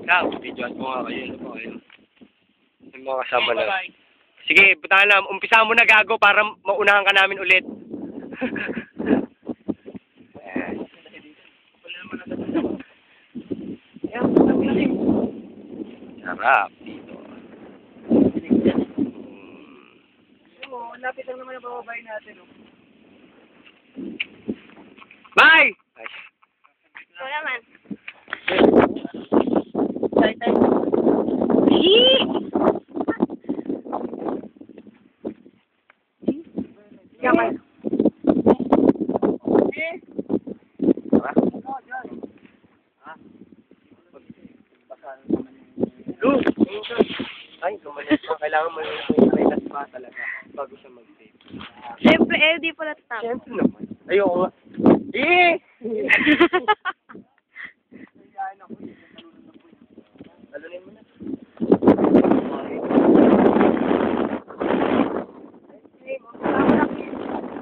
Now, videoan mo nga kayo. Ano ba kayo? Yung mga kasama na. Sige, punta na. Umpisa mo na gago para maunahan ka namin ulit. Sarap dito. Lapit lang naman ang bababay natin. Bye! Ito naman. Tay. Yaman. Go! Ay, kumalas pa. Kailangan mo yung relas pa talaga bago siya mag-save. Siyempre, di pala tatap. Siyempre naman. Ayoko nga. Eh! Talunin mo na.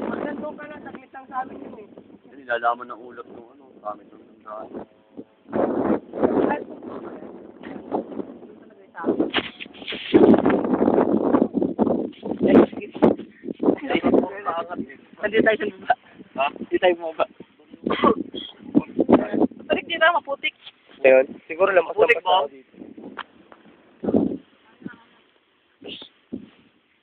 Magandang ka na, saglit lang sa amin yun eh. Hindi lalaman ng ulot ng ano, gamit ng daan. Hindi tayo sa baba. Ha? Hindi tayo bumaba. Balik dito, maputik. Ayun. Siguro lang Putik mo? dito.